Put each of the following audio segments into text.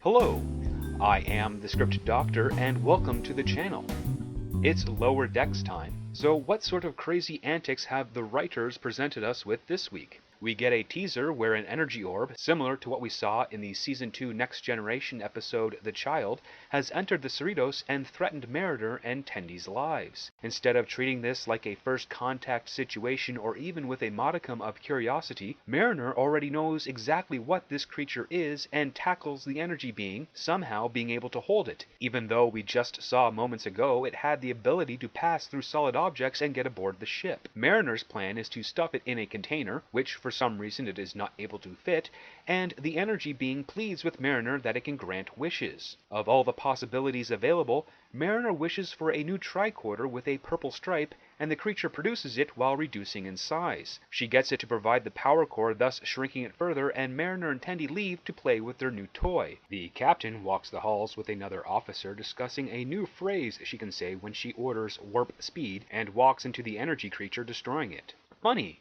Hello, I am the Script Doctor and welcome to the channel. It's Lower Decks time, so what sort of crazy antics have the writers presented us with this week? We get a teaser where an energy orb, similar to what we saw in the Season 2 Next Generation episode The Child, has entered the Cerritos and threatened Mariner and Tendy's lives. Instead of treating this like a first contact situation or even with a modicum of curiosity, Mariner already knows exactly what this creature is and tackles the energy being, somehow being able to hold it, even though we just saw moments ago it had the ability to pass through solid objects and get aboard the ship. Mariner's plan is to stuff it in a container, which for some reason it is not able to fit, and the energy being pleads with Mariner that it can grant wishes. Of all the possibilities available, Mariner wishes for a new tricorder with a purple stripe, and the creature produces it while reducing in size. She gets it to provide the power core, thus shrinking it further, and Mariner and Tendy leave to play with their new toy. The captain walks the halls with another officer discussing a new phrase she can say when she orders warp speed, and walks into the energy creature, destroying it. Funny.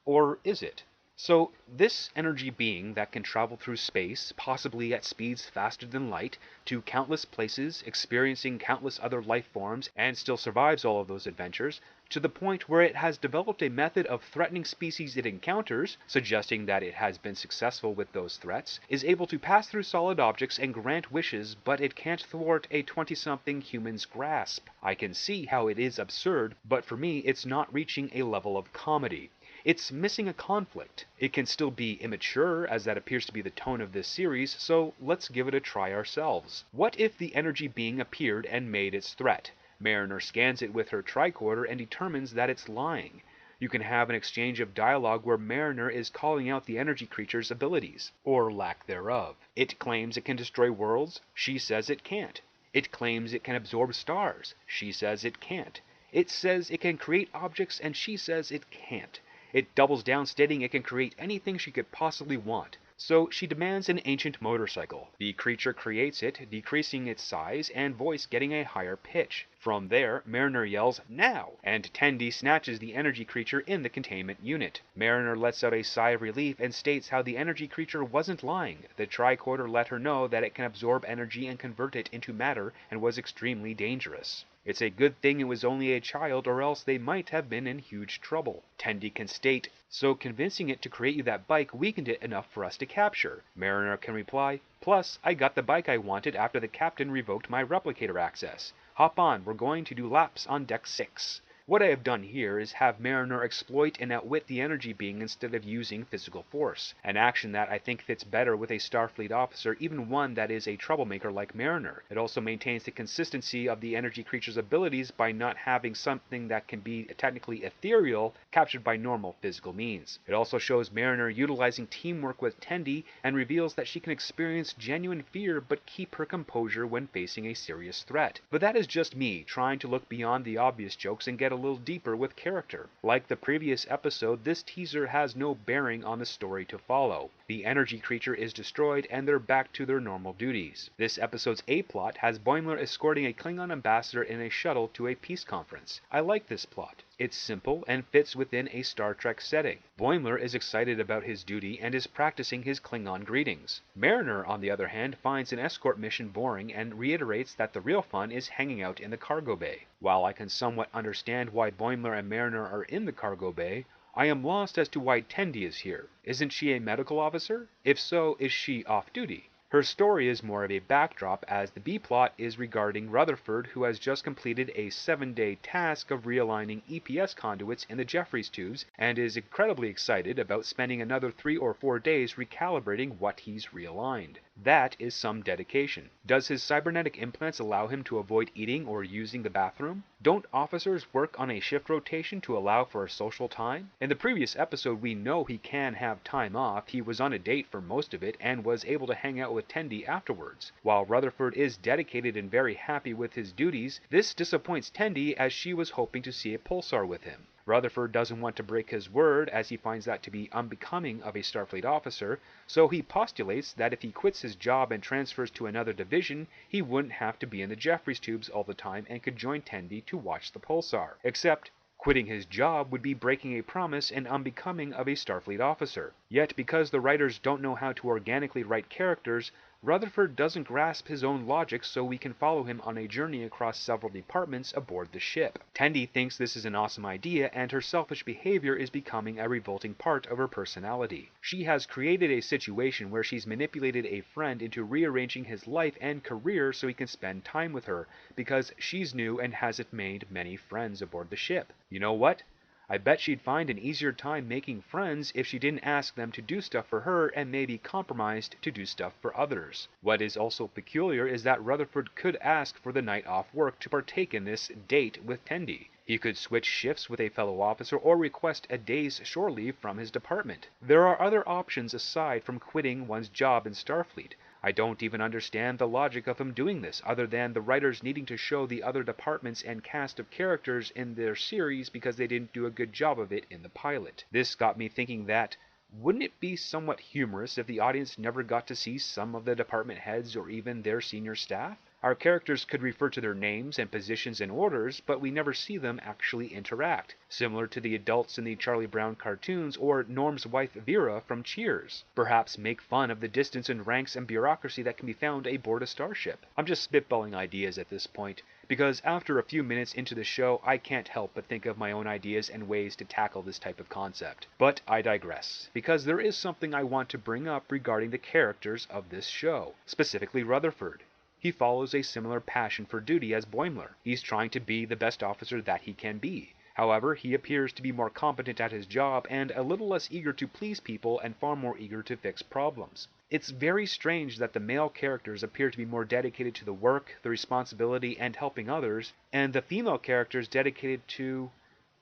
Or is it? So, this energy being that can travel through space, possibly at speeds faster than light, to countless places, experiencing countless other life forms, and still survives all of those adventures, to the point where it has developed a method of threatening species it encounters, suggesting that it has been successful with those threats, is able to pass through solid objects and grant wishes, but it can't thwart a 20-something human's grasp. I can see how it is absurd, but for me it's not reaching a level of comedy. It's missing a conflict. It can still be immature, as that appears to be the tone of this series, so let's give it a try ourselves. What if the energy being appeared and made its threat? Mariner scans it with her tricorder and determines that it's lying. You can have an exchange of dialogue where Mariner is calling out the energy creature's abilities, or lack thereof. It claims it can destroy worlds, she says it can't. It claims it can absorb stars, she says it can't. It says it can create objects, and she says it can't. It doubles down, stating it can create anything she could possibly want. So she demands an ancient motorcycle. The creature creates it, decreasing its size and voice getting a higher pitch. From there, Mariner yells, "Now!" and Tendy snatches the energy creature in the containment unit. Mariner lets out a sigh of relief and states how the energy creature wasn't lying. The tricorder let her know that it can absorb energy and convert it into matter and was extremely dangerous. It's a good thing it was only a child, or else they might have been in huge trouble. Tendy can state, "So convincing it to create you that bike weakened it enough for us to capture." Mariner can reply, "Plus, I got the bike I wanted after the captain revoked my replicator access. Hop on, we're going to do laps on deck 6. What I have done here is have Mariner exploit and outwit the energy being instead of using physical force, an action that I think fits better with a Starfleet officer, even one that is a troublemaker like Mariner. It also maintains the consistency of the energy creature's abilities by not having something that can be technically ethereal captured by normal physical means. It also shows Mariner utilizing teamwork with Tendy and reveals that she can experience genuine fear but keep her composure when facing a serious threat. But that is just me trying to look beyond the obvious jokes and get a little deeper with character. Like the previous episode, this teaser has no bearing on the story to follow. The energy creature is destroyed and they're back to their normal duties. This episode's A-plot has Boimler escorting a Klingon ambassador in a shuttle to a peace conference. I like this plot. It's simple and fits within a Star Trek setting. Boimler is excited about his duty and is practicing his Klingon greetings. Mariner, on the other hand, finds an escort mission boring and reiterates that the real fun is hanging out in the cargo bay. While I can somewhat understand why Boimler and Mariner are in the cargo bay, I am lost as to why Tendy is here. Isn't she a medical officer? If so, is she off duty? Her story is more of a backdrop, as the B-plot is regarding Rutherford, who has just completed a 7-day task of realigning EPS conduits in the Jeffries tubes and is incredibly excited about spending another 3 or 4 days recalibrating what he's realigned. That is some dedication. Does his cybernetic implants allow him to avoid eating or using the bathroom? Don't officers work on a shift rotation to allow for a social time? In the previous episode, we know he can have time off. He was on a date for most of it and was able to hang out with Tendy afterwards. While Rutherford is dedicated and very happy with his duties, this disappoints Tendy, as she was hoping to see a pulsar with him. Rutherford doesn't want to break his word, as he finds that to be unbecoming of a Starfleet officer, so he postulates that if he quits his job and transfers to another division, he wouldn't have to be in the Jeffries tubes all the time and could join Tendy to watch the pulsar. Except, quitting his job would be breaking a promise and unbecoming of a Starfleet officer. Yet, because the writers don't know how to organically write characters, Rutherford doesn't grasp his own logic, so we can follow him on a journey across several departments aboard the ship. Tendi thinks this is an awesome idea, and her selfish behavior is becoming a revolting part of her personality. She has created a situation where she's manipulated a friend into rearranging his life and career so he can spend time with her, because she's new and hasn't made many friends aboard the ship. You know what? I bet she'd find an easier time making friends if she didn't ask them to do stuff for her and maybe compromised to do stuff for others. What is also peculiar is that Rutherford could ask for the night off work to partake in this date with Tendi. He could switch shifts with a fellow officer or request a day's shore leave from his department. There are other options aside from quitting one's job in Starfleet. I don't even understand the logic of him doing this, other than the writers needing to show the other departments and cast of characters in their series because they didn't do a good job of it in the pilot. This got me thinking that, wouldn't it be somewhat humorous if the audience never got to see some of the department heads or even their senior staff? Our characters could refer to their names and positions and orders, but we never see them actually interact, similar to the adults in the Charlie Brown cartoons or Norm's wife Vera from Cheers. Perhaps make fun of the distance in ranks and bureaucracy that can be found aboard a starship. I'm just spitballing ideas at this point, because after a few minutes into the show, I can't help but think of my own ideas and ways to tackle this type of concept. But I digress, because there is something I want to bring up regarding the characters of this show, specifically Rutherford. He follows a similar passion for duty as Boimler. He's trying to be the best officer that he can be. However, he appears to be more competent at his job and a little less eager to please people and far more eager to fix problems. It's very strange that the male characters appear to be more dedicated to the work, the responsibility, and helping others, and the female characters dedicated to,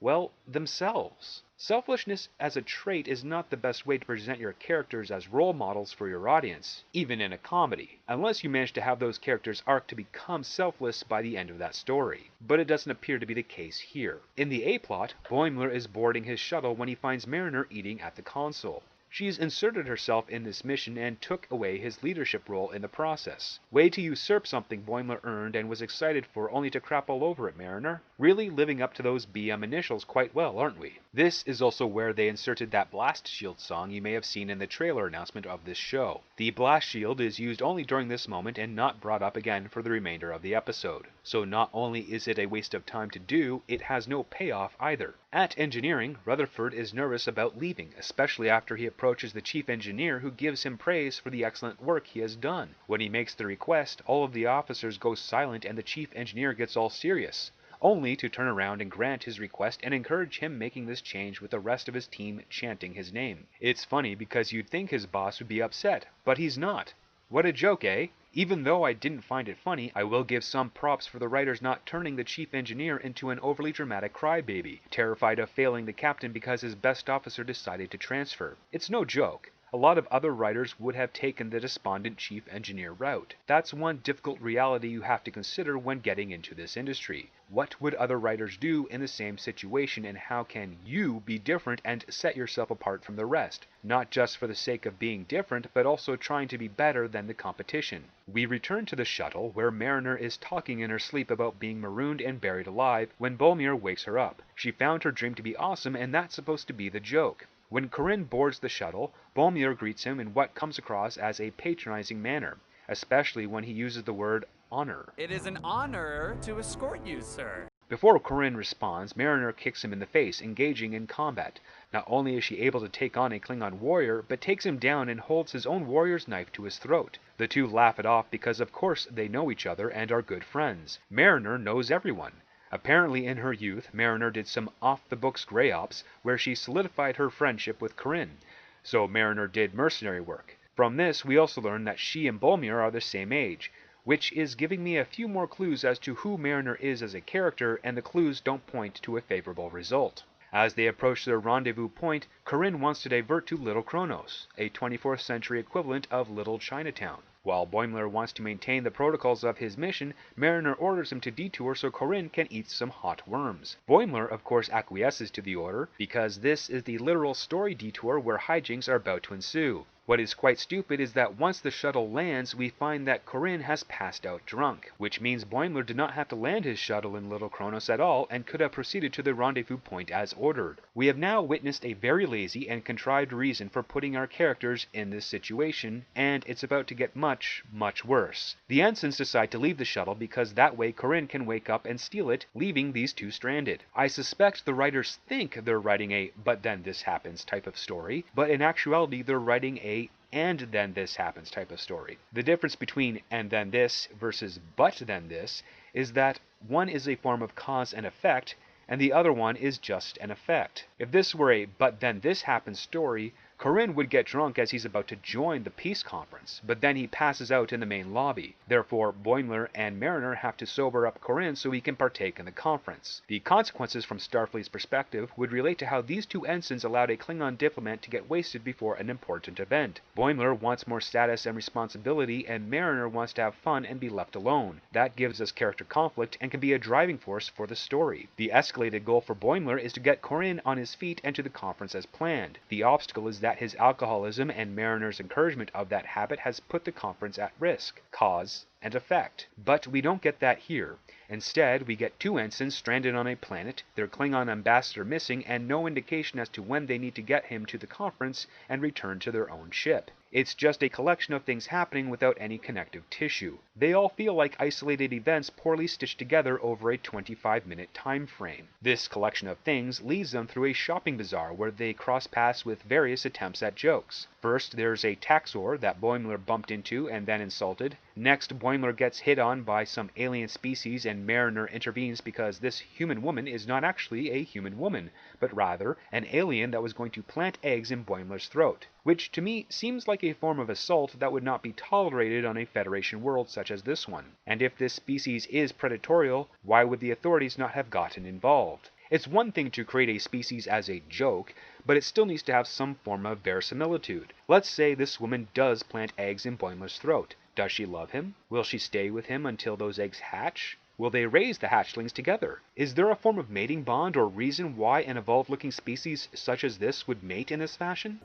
well, themselves. Selfishness as a trait is not the best way to present your characters as role models for your audience, even in a comedy, unless you manage to have those characters' arc to become selfless by the end of that story. But it doesn't appear to be the case here. In the A-plot, Boimler is boarding his shuttle when he finds Mariner eating at the console. She's inserted herself in this mission and took away his leadership role in the process. Way to usurp something Boimler earned and was excited for only to crap all over it, Mariner. Really living up to those BM initials quite well, aren't we? This is also where they inserted that Blast Shield song you may have seen in the trailer announcement of this show. The Blast Shield is used only during this moment and not brought up again for the remainder of the episode. So not only is it a waste of time to do, it has no payoff either. At engineering, Rutherford is nervous about leaving, especially after he approaches the chief engineer who gives him praise for the excellent work he has done. When he makes the request, all of the officers go silent and the chief engineer gets all serious, only to turn around and grant his request and encourage him making this change with the rest of his team chanting his name. It's funny because you'd think his boss would be upset, but he's not. What a joke, eh? Even though I didn't find it funny, I will give some props for the writers not turning the chief engineer into an overly dramatic crybaby, terrified of failing the captain because his best officer decided to transfer. It's no joke. A lot of other writers would have taken the despondent chief engineer route. That's one difficult reality you have to consider when getting into this industry. What would other writers do in the same situation, and how can you be different and set yourself apart from the rest? Not just for the sake of being different, but also trying to be better than the competition. We return to the shuttle, where Mariner is talking in her sleep about being marooned and buried alive when Boimler wakes her up. She found her dream to be awesome, and that's supposed to be the joke. When Corinne boards the shuttle, Boimler greets him in what comes across as a patronizing manner, especially when he uses the word honor. It is an honor to escort you, sir. Before Corinne responds, Mariner kicks him in the face, engaging in combat. Not only is she able to take on a Klingon warrior, but takes him down and holds his own warrior's knife to his throat. The two laugh it off because of course they know each other and are good friends. Mariner knows everyone. Apparently in her youth, Mariner did some off-the-books grey ops where she solidified her friendship with Corinne. So Mariner did mercenary work. From this, we also learn that she and Boimler are the same age, which is giving me a few more clues as to who Mariner is as a character, and the clues don't point to a favorable result. As they approach their rendezvous point, Corinne wants to divert to Little Kronos, a 24th century equivalent of Little Chinatown. While Boimler wants to maintain the protocols of his mission, Mariner orders him to detour so Corinne can eat some hot worms. Boimler, of course, acquiesces to the order, because this is the literal story detour where hijinks are about to ensue. What is quite stupid is that once the shuttle lands, we find that Corinne has passed out drunk, which means Boimler did not have to land his shuttle in Little Kronos at all and could have proceeded to the rendezvous point as ordered. We have now witnessed a very lazy and contrived reason for putting our characters in this situation, and it's about to get much, much worse. The ensigns decide to leave the shuttle because that way Corinne can wake up and steal it, leaving these two stranded. I suspect the writers think they're writing a "but then this happens" type of story, but in actuality they're writing a "and then this happens" type of story. The difference between "and then this" versus "but then this" is that one is a form of cause and effect, and the other one is just an effect. If this were a "but then this happens" story, Corinne would get drunk as he's about to join the peace conference, but then he passes out in the main lobby. Therefore, Boimler and Mariner have to sober up Corinne so he can partake in the conference. The consequences from Starfleet's perspective would relate to how these two ensigns allowed a Klingon diplomat to get wasted before an important event. Boimler wants more status and responsibility, and Mariner wants to have fun and be left alone. That gives us character conflict and can be a driving force for the story. The escalated goal for Boimler is to get Corinne on his feet and to the conference as planned. The obstacle is that his alcoholism and Mariner's encouragement of that habit has put the conference at risk. Cause and effect. But we don't get that here. Instead, we get two ensigns stranded on a planet, their Klingon ambassador missing, and no indication as to when they need to get him to the conference and return to their own ship. It's just a collection of things happening without any connective tissue. They all feel like isolated events poorly stitched together over a 25-minute time frame. This collection of things leads them through a shopping bazaar where they cross paths with various attempts at jokes. First, there's a taxor that Boimler bumped into and then insulted. Next, Boimler gets hit on by some alien species and Mariner intervenes because this human woman is not actually a human woman, but rather an alien that was going to plant eggs in Boimler's throat, which to me seems like a form of assault that would not be tolerated on a Federation world such as this one. And if this species is predatorial, why would the authorities not have gotten involved? It's one thing to create a species as a joke, but it still needs to have some form of verisimilitude. Let's say this woman does plant eggs in Boimler's throat. Does she love him? Will she stay with him until those eggs hatch? Will they raise the hatchlings together? Is there a form of mating bond or reason why an evolved-looking species such as this would mate in this fashion?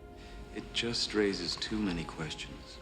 It just raises too many questions.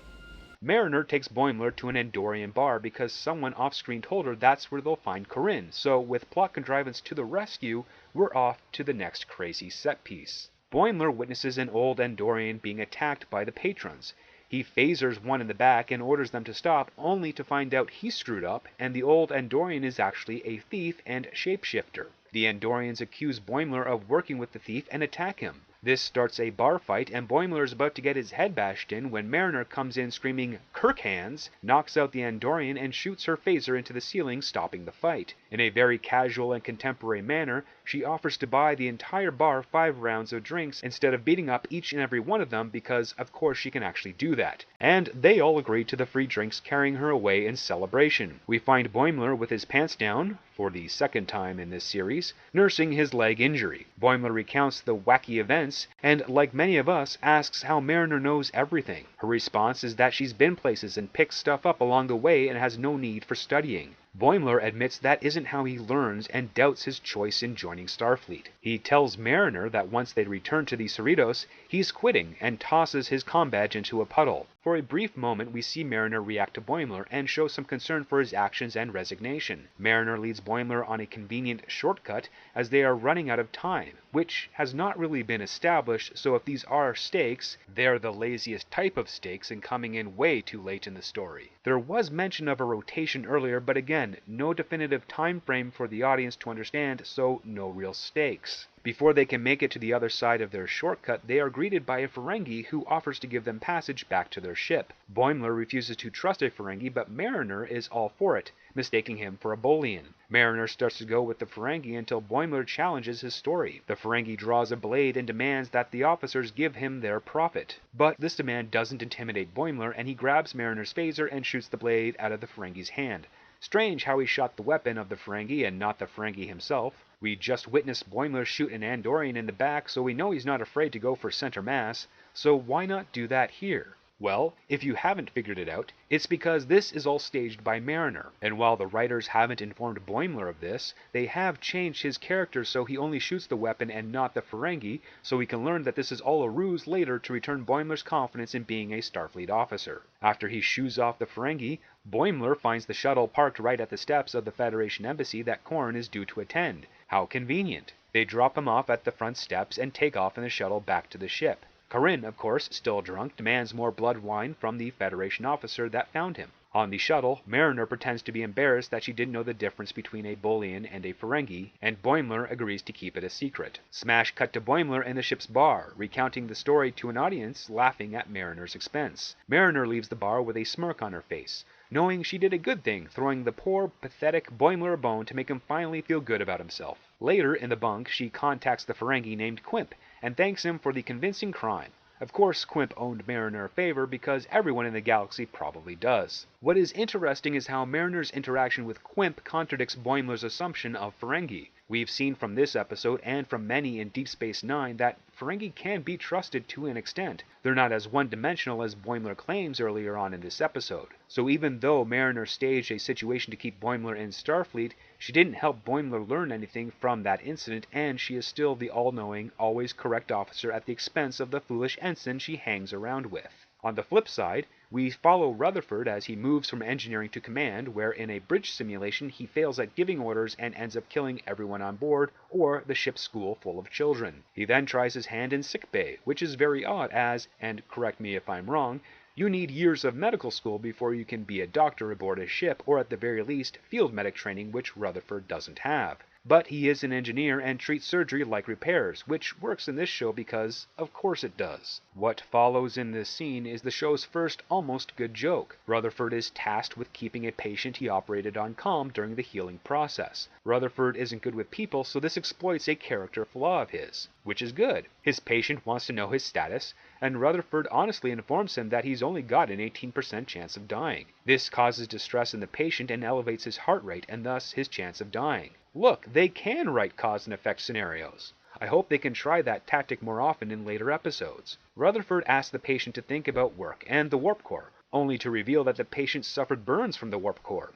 Mariner takes Boimler to an Andorian bar because someone off-screen told her that's where they'll find Corinne, so with plot contrivance to the rescue, we're off to the next crazy set piece. Boimler witnesses an old Andorian being attacked by the patrons. He phasers one in the back and orders them to stop, only to find out he screwed up, and the old Andorian is actually a thief and shapeshifter. The Andorians accuse Boimler of working with the thief and attack him. This starts a bar fight, and Boimler is about to get his head bashed in when Mariner comes in screaming "Kirk hands," knocks out the Andorian, and shoots her phaser into the ceiling, stopping the fight. In a very casual and contemporary manner, she offers to buy the entire bar 5 rounds of drinks instead of beating up each and every one of them because, of course, she can actually do that. And they all agree to the free drinks, carrying her away in celebration. We find Boimler with his pants down, for the second time in this series, nursing his leg injury. Boimler recounts the wacky events, and like many of us, asks how Mariner knows everything. Her response is that she's been places and picked stuff up along the way and has no need for studying. Boimler admits that isn't how he learns and doubts his choice in joining Starfleet. He tells Mariner that once they return to the Cerritos, he's quitting and tosses his comm badge into a puddle. For a brief moment, we see Mariner react to Boimler and show some concern for his actions and resignation. Mariner leads Boimler on a convenient shortcut as they are running out of time, which has not really been established, so if these are stakes, they're the laziest type of stakes and coming in way too late in the story. There was mention of a rotation earlier, but again, no definitive time frame for the audience to understand, so no real stakes. Before they can make it to the other side of their shortcut, they are greeted by a Ferengi who offers to give them passage back to their ship. Boimler refuses to trust a Ferengi, but Mariner is all for it, mistaking him for a Bolian. Mariner starts to go with the Ferengi until Boimler challenges his story. The Ferengi draws a blade and demands that the officers give him their profit. But this demand doesn't intimidate Boimler, and he grabs Mariner's phaser and shoots the blade out of the Ferengi's hand. Strange how he shot the weapon of the Ferengi and not the Ferengi himself. We just witnessed Boimler shoot an Andorian in the back, so we know he's not afraid to go for center mass, so why not do that here? Well, if you haven't figured it out, it's because this is all staged by Mariner, and while the writers haven't informed Boimler of this, they have changed his character so he only shoots the weapon and not the Ferengi, so we can learn that this is all a ruse later to return Boimler's confidence in being a Starfleet officer. After he shoos off the Ferengi, Boimler finds the shuttle parked right at the steps of the Federation embassy that Korn is due to attend. How convenient. They drop him off at the front steps and take off in the shuttle back to the ship. Corinne, of course, still drunk, demands more blood wine from the Federation officer that found him. On the shuttle, Mariner pretends to be embarrassed that she didn't know the difference between a Bolian and a Ferengi, and Boimler agrees to keep it a secret. Smash cut to Boimler in the ship's bar, recounting the story to an audience laughing at Mariner's expense. Mariner leaves the bar with a smirk on her face, knowing she did a good thing, throwing the poor, pathetic Boimler a bone to make him finally feel good about himself. Later, in the bunk, she contacts the Ferengi named Quimp, and thanks him for the convincing crime. Of course, Quimp owned Mariner a favor because everyone in the galaxy probably does. What is interesting is how Mariner's interaction with Quimp contradicts Boimler's assumption of Ferengi. We've seen from this episode and from many in Deep Space Nine that Ferengi can be trusted to an extent. They're not as one-dimensional as Boimler claims earlier on in this episode. So even though Mariner staged a situation to keep Boimler in Starfleet, she didn't help Boimler learn anything from that incident, and she is still the all-knowing, always correct officer at the expense of the foolish ensign she hangs around with. On the flip side, we follow Rutherford as he moves from engineering to command, where in a bridge simulation he fails at giving orders and ends up killing everyone on board or the ship's school full of children. He then tries his hand in sickbay, which is very odd as, and correct me if I'm wrong, you need years of medical school before you can be a doctor aboard a ship, or at the very least, field medic training, which Rutherford doesn't have. But he is an engineer and treats surgery like repairs, which works in this show because, of course it does. What follows in this scene is the show's first almost good joke. Rutherford is tasked with keeping a patient he operated on calm during the healing process. Rutherford isn't good with people, so this exploits a character flaw of his, which is good. His patient wants to know his status, and Rutherford honestly informs him that he's only got an 18% chance of dying. This causes distress in the patient and elevates his heart rate and thus his chance of dying. Look, they can write cause and effect scenarios. I hope they can try that tactic more often in later episodes. Rutherford asks the patient to think about work and the warp core, only to reveal that the patient suffered burns from the warp core.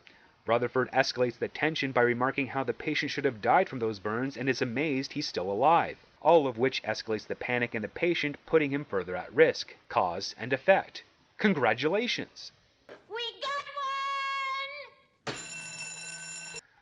Rutherford escalates the tension by remarking how the patient should have died from those burns and is amazed he's still alive, all of which escalates the panic in the patient, putting him further at risk. Cause and effect. Congratulations! We got one!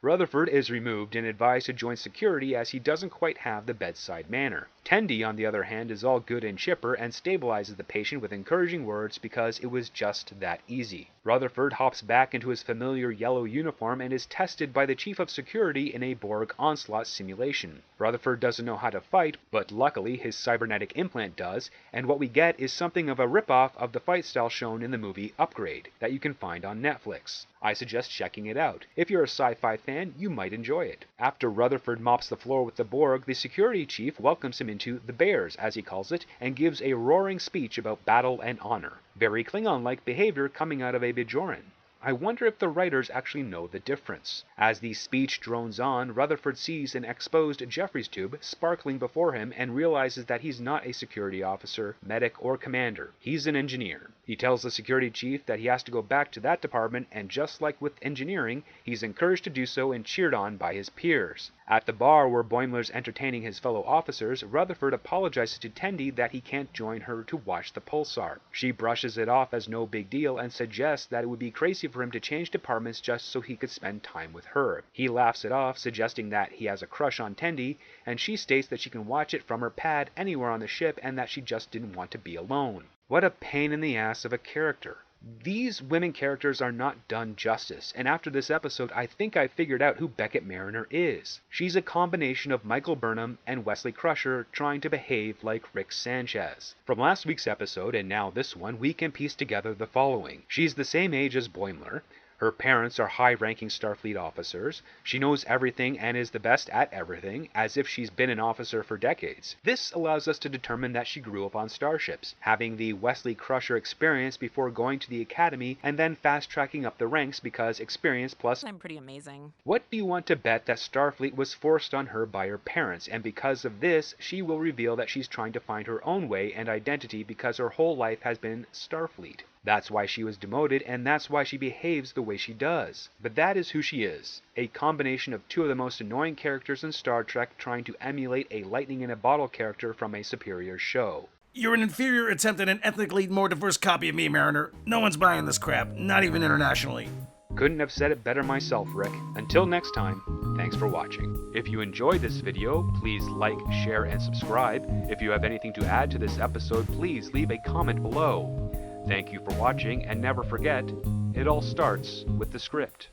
Rutherford is removed and advised to join security as he doesn't quite have the bedside manner. Tendi, on the other hand, is all good and chipper and stabilizes the patient with encouraging words because it was just that easy. Rutherford hops back into his familiar yellow uniform and is tested by the chief of security in a Borg onslaught simulation. Rutherford doesn't know how to fight, but luckily his cybernetic implant does, and what we get is something of a ripoff of the fight style shown in the movie Upgrade that you can find on Netflix. I suggest checking it out. If you're a sci-fi fan, you might enjoy it. After Rutherford mops the floor with the Borg, the security chief welcomes him into the Bears, as he calls it, and gives a roaring speech about battle and honor. Very Klingon-like behavior coming out of a Bajoran. I wonder if the writers actually know the difference. As the speech drones on, Rutherford sees an exposed Jeffries tube sparkling before him and realizes that he's not a security officer, medic, or commander. He's an engineer. He tells the security chief that he has to go back to that department, and just like with engineering, he's encouraged to do so and cheered on by his peers. At the bar where Boimler's entertaining his fellow officers, Rutherford apologizes to Tendi that he can't join her to watch the pulsar. She brushes it off as no big deal and suggests that it would be crazy for him to change departments just so he could spend time with her. He laughs it off, suggesting that he has a crush on Tendi, and she states that she can watch it from her pad anywhere on the ship and that she just didn't want to be alone. What a pain in the ass of a character. These women characters are not done justice, and after this episode I think I figured out who Beckett Mariner is. She's a combination of Michael Burnham and Wesley Crusher trying to behave like Rick Sanchez. From last week's episode and now this one, we can piece together the following. She's the same age as Boimler. Her parents are high-ranking Starfleet officers. She knows everything and is the best at everything, as if she's been an officer for decades. This allows us to determine that she grew up on starships, having the Wesley Crusher experience before going to the Academy and then fast-tracking up the ranks because experience plus... I'm pretty amazing. What do you want to bet that Starfleet was forced on her by her parents, and because of this, she will reveal that she's trying to find her own way and identity because her whole life has been Starfleet. That's why she was demoted, and that's why she behaves the way she does. But that is who she is. A combination of two of the most annoying characters in Star Trek trying to emulate a lightning-in-a-bottle character from a superior show. You're an inferior attempt at an ethnically more diverse copy of me, Mariner. No one's buying this crap, not even internationally. Couldn't have said it better myself, Rick. Until next time, thanks for watching. If you enjoyed this video, please like, share, and subscribe. If you have anything to add to this episode, please leave a comment below. Thank you for watching, and never forget, it all starts with the script.